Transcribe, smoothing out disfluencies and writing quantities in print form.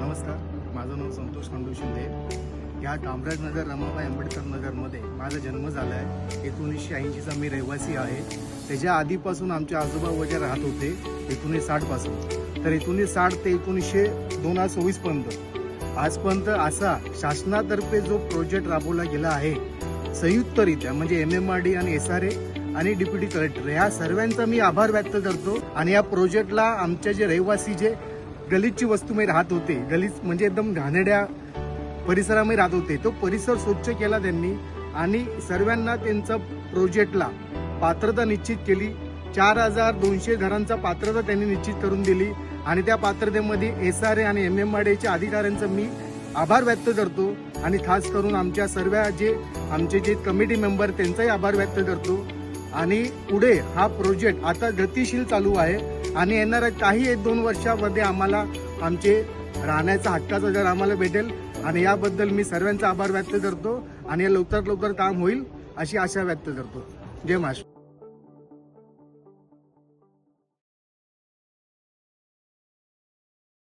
नमस्कार, माझं नाव संतोष खंडू शिंदे. या कामराज नगर रमाबाई आंबेडकर नगरमध्ये माझा जन्म झाला आहे. 1980चा मी रहिवासी आहे. त्याच्या आधीपासून आमचे आजोबा वगैरे राहत होते 1960 पासून. तर 1960 ते 2024 पर्यंत आजपर्यंत असा शासनातर्फे जो प्रोजेक्ट राबवला गेला आहे संयुक्तरित्या, म्हणजे MMRD आणि SRA आणि डेप्युटी कलेक्टर ह्या सर्वांचा मी आभार व्यक्त करतो. आणि या प्रोजेक्टला आमच्या जे रहिवासी जे गलितची वस्तूमध्ये राहत होते, गलित म्हणजे एकदम घाणेरड्या परिसरामध्ये राहत होते, तो परिसर स्वच्छ केला त्यांनी आणि सर्वांना त्यांचा प्रोजेक्टला पात्रता निश्चित केली. 4200 घरांचा पात्रता त्यांनी निश्चित करून दिली आणि त्या पात्रतेमध्ये SRA आणि MMRDच्या अधिकाऱ्यांचा मी आभार व्यक्त करतो. आणि खास करून आमच्या सर्व आमचे जे कमिटी मेंबर त्यांचाही आभार व्यक्त करतो. आणि पुढे हा प्रोजेक्ट आता गतिशील चालू आहे आणि येणाऱ्या काही 1-2 वर्षामध्ये आम्हाला आमचे राहण्याचा हक्काचं घर आम्हाला भेटेल. आणि याबद्दल मी सर्वांचा आभार व्यक्त करतो आणि लवकरात लवकर काम होईल अशी आशा व्यक्त करतो. जय महाराष्ट्र.